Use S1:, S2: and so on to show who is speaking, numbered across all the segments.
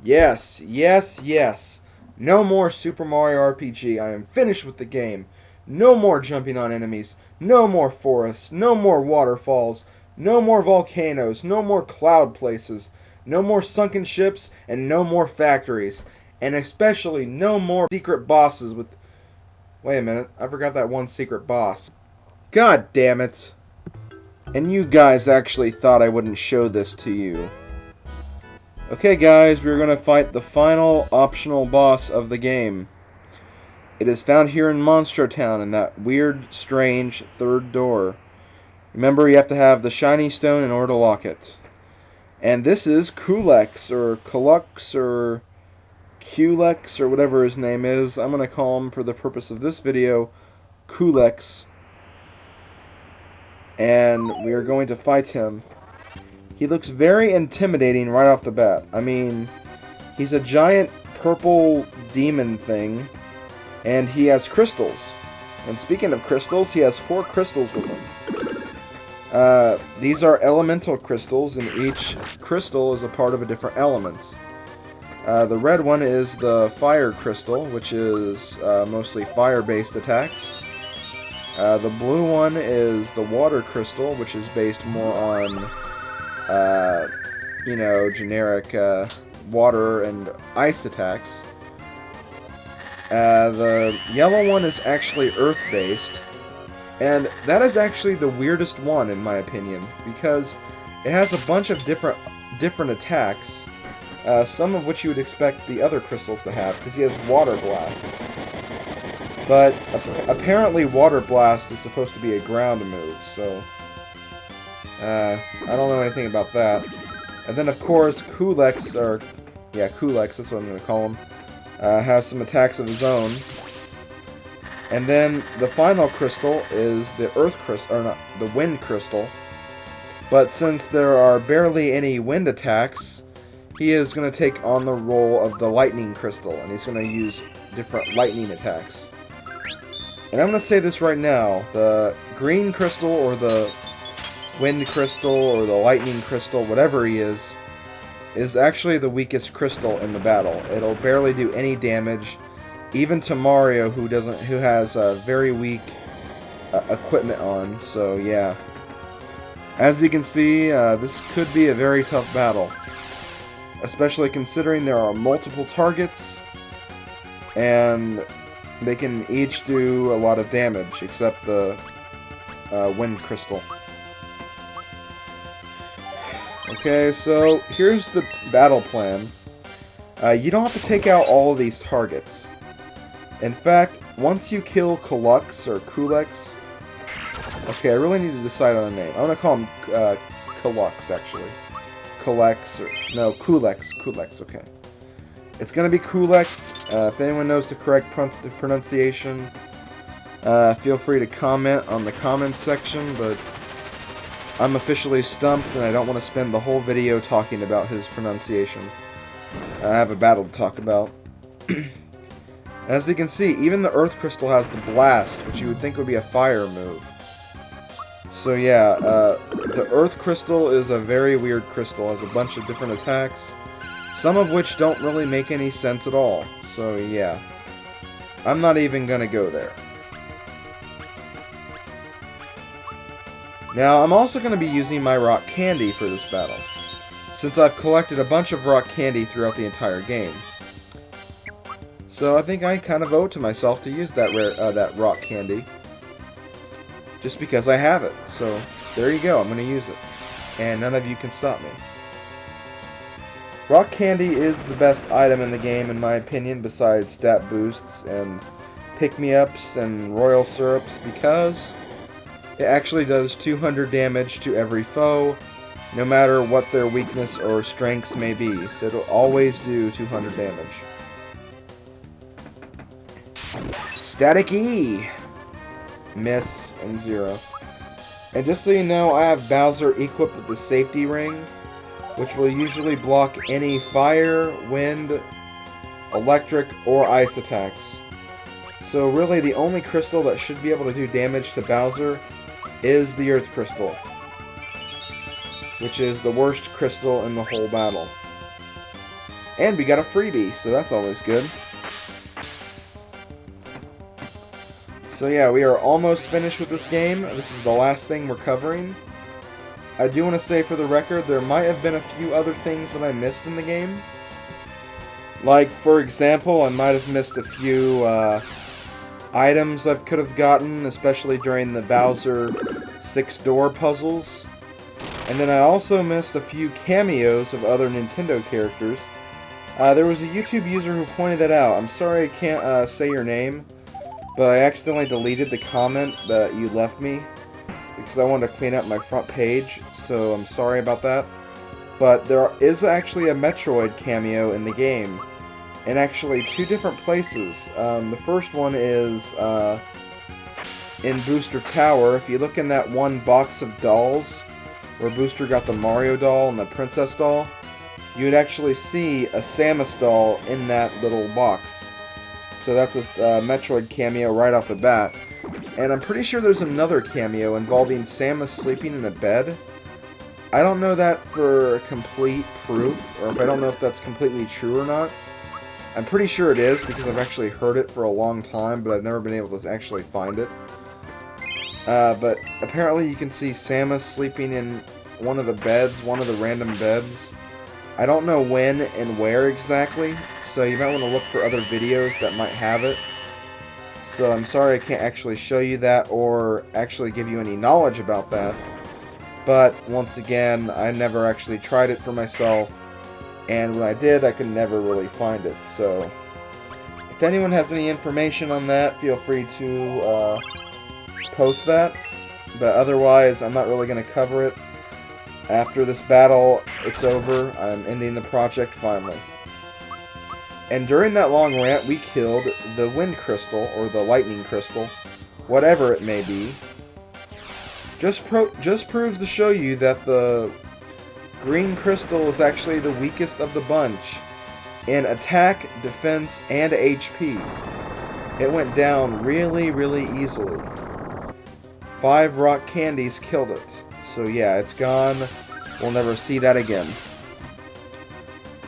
S1: Yes, yes, yes. No more Super Mario RPG. I am finished with the game. No more jumping on enemies. No more forests. No more waterfalls. No more volcanoes. No more cloud places. No more sunken ships. And no more factories. And especially no more secret bosses with... Wait a minute. I forgot that one secret boss. God damn it. And you guys actually thought I wouldn't show this to you. Okay guys, we're going to fight the final optional boss of the game. It is found here in Monster Town in that weird, strange third door. Remember, you have to have the shiny stone in order to lock it. And this is Culex, or Culex, or Culex, or whatever his name is. I'm going to call him, for the purpose of this video, Culex. And we are going to fight him. He looks very intimidating right off the bat. I mean, he's a giant purple demon thing, and he has crystals. And speaking of crystals, he has 4 crystals with him. These are elemental crystals, and each crystal is a part of a different element. The red one is the fire crystal, which is mostly fire-based attacks. The blue one is the water crystal, which is based more on generic water and ice attacks. The yellow one is actually earth-based, and that is actually the weirdest one in my opinion, because it has a bunch of different attacks, some of which you would expect the other crystals to have, because he has Water Blast. But apparently Water Blast is supposed to be a ground move, so... I don't know anything about that. And then, of course, Culex, Culex, that's what I'm going to call him, has some attacks of his own. And then the final crystal is the Earth Crystal, or not, the Wind Crystal. But since there are barely any wind attacks, he is going to take on the role of the Lightning Crystal, and he's going to use different lightning attacks. And I'm going to say this right now, the Green Crystal, or the Wind Crystal, or the Lightning Crystal, whatever he is actually the weakest crystal in the battle. It'll barely do any damage, even to Mario, who has very weak equipment on. So yeah, as you can see, this could be a very tough battle, especially considering there are multiple targets, and they can each do a lot of damage, except the Wind Crystal. Okay, so here's the battle plan. You don't have to take out all of these targets. In fact, once you kill Culex, or Culex... Okay, I really need to decide on a name. I'm going to call him Culex, actually. Culex, or... No, Culex. Culex, okay. It's going to be Culex. If anyone knows the correct pronunciation, feel free to comment on the comments section, but... I'm officially stumped, and I don't want to spend the whole video talking about his pronunciation. I have a battle to talk about. As you can see, even the Earth Crystal has the Blast, which you would think would be a fire move. So yeah, the Earth Crystal is a very weird crystal. It has a bunch of different attacks, some of which don't really make any sense at all. So yeah, I'm not even gonna go there. Now, I'm also going to be using my rock candy for this battle, since I've collected a bunch of rock candy throughout the entire game. So I think I kind of owe it to myself to use that rock candy, just because I have it. So there you go, I'm going to use it, and none of you can stop me. Rock candy is the best item in the game, in my opinion, besides stat boosts and pick-me-ups and royal syrups, because it actually does 200 damage to every foe, no matter what their weakness or strengths may be. So it'll always do 200 damage. Static E! Miss and 0. And just so you know, I have Bowser equipped with the safety ring, which will usually block any fire, wind, electric, or ice attacks. So really the only crystal that should be able to do damage to Bowser is the Earth Crystal, which is the worst crystal in the whole battle. And we got a freebie, so that's always good. So yeah, we are almost finished with this game. This is the last thing we're covering. I do want to say for the record, there might have been a few other things that I missed in the game. Like, for example, I might have missed a few items I could have gotten, especially during the Bowser 6-door puzzles. And then I also missed a few cameos of other Nintendo characters. There was a YouTube user who pointed that out. I'm sorry I can't say your name, but I accidentally deleted the comment that you left me because I wanted to clean up my front page, so I'm sorry about that. But there is actually a Metroid cameo in the game, in actually 2 different places. The first one is in Booster Tower. If you look in that one box of dolls, where Booster got the Mario doll and the Princess doll, you would actually see a Samus doll in that little box. So that's a Metroid cameo right off the bat. And I'm pretty sure there's another cameo involving Samus sleeping in a bed. I don't know that for complete proof, or if I don't know if that's completely true or not. I'm pretty sure it is, because I've actually heard it for a long time, but I've never been able to actually find it. But apparently you can see Samus sleeping in one of the beds, one of the random beds. I don't know when and where exactly, so you might want to look for other videos that might have it. So I'm sorry I can't actually show you that or actually give you any knowledge about that. But once again, I never actually tried it for myself, and when I did, I could never really find it. So if anyone has any information on that, feel free to post that. But otherwise, I'm not really going to cover it. After this battle, it's over. I'm ending the project finally. And during that long rant, we killed the Wind Crystal, or the Lightning Crystal, whatever it may be. Just proves to show you that the Green Crystal is actually the weakest of the bunch in attack, defense, and HP. It went down really, really easily. 5 rock candies killed it. So yeah, it's gone. We'll never see that again.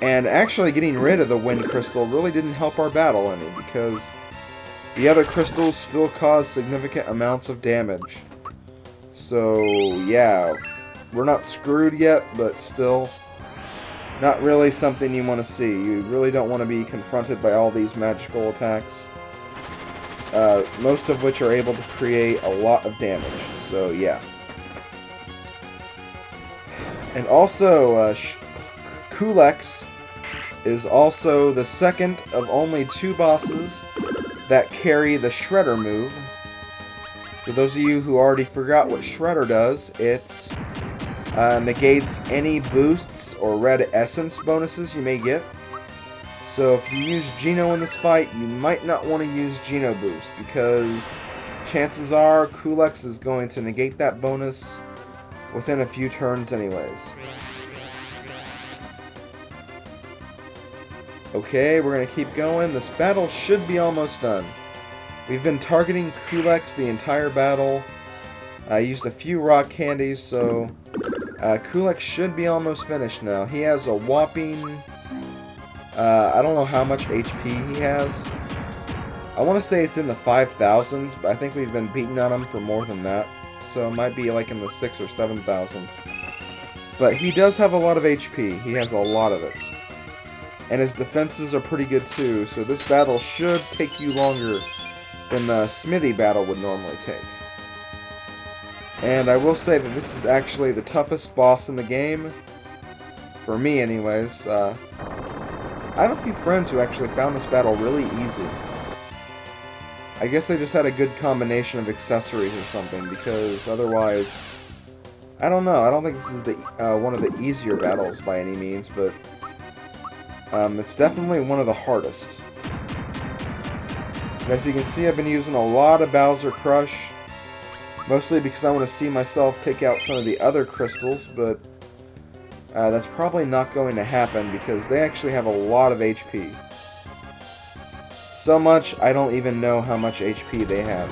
S1: And actually getting rid of the Wind Crystal really didn't help our battle any, because the other crystals still cause significant amounts of damage. So yeah, we're not screwed yet, but still not really something you want to see. You really don't want to be confronted by all these magical attacks, most of which are able to create a lot of damage. So yeah. And also, Culex is also the second of only 2 bosses that carry the Shredder move. For those of you who already forgot what Shredder does, it negates any boosts or red essence bonuses you may get. So if you use Geno in this fight, you might not want to use Geno boost, because chances are Culex is going to negate that bonus within a few turns anyways. Okay, we're going to keep going. This battle should be almost done. We've been targeting Culex the entire battle. I used a few rock candies, so Culex should be almost finished now. He has a whopping... I don't know how much HP he has. I want to say it's in the 5,000s, but I think we've been beating on him for more than that. So it might be like in the 6,000s or 7,000s. But he does have a lot of HP. He has a lot of it. And his defenses are pretty good too, so this battle should take you longer than the Smithy battle would normally take. And I will say that this is actually the toughest boss in the game. For me anyways. I have a few friends who actually found this battle really easy. I guess they just had a good combination of accessories or something, because otherwise, I don't know. I don't think this is the one of the easier battles by any means, but it's definitely one of the hardest. And as you can see, I've been using a lot of Bowser Crush, mostly because I want to see myself take out some of the other crystals, but that's probably not going to happen because they actually have a lot of HP. So much, I don't even know how much HP they have.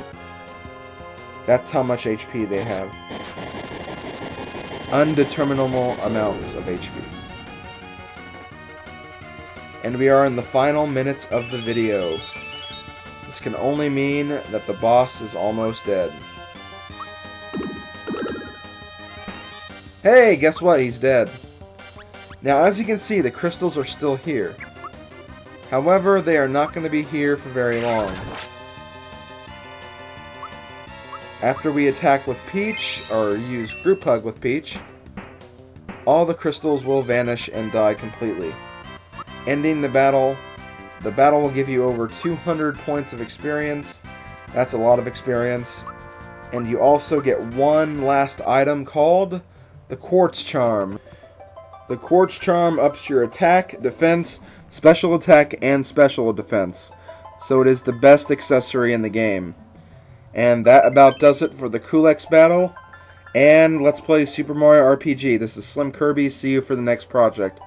S1: That's how much HP they have. Undeterminable amounts of HP. And we are in the final minutes of the video. This can only mean that the boss is almost dead. Hey, guess what? He's dead. Now, as you can see, the crystals are still here. However, they are not going to be here for very long. After we attack with Peach, or use Group Hug with Peach, all the crystals will vanish and die completely. Ending the battle. The battle will give you over 200 points of experience. That's a lot of experience. And you also get one last item called the Quartz Charm. The Quartz Charm ups your attack, defense, special attack, and special defense. So it is the best accessory in the game. And that about does it for the Culex battle. And let's play Super Mario RPG. This is SlimKirby. See you for the next project.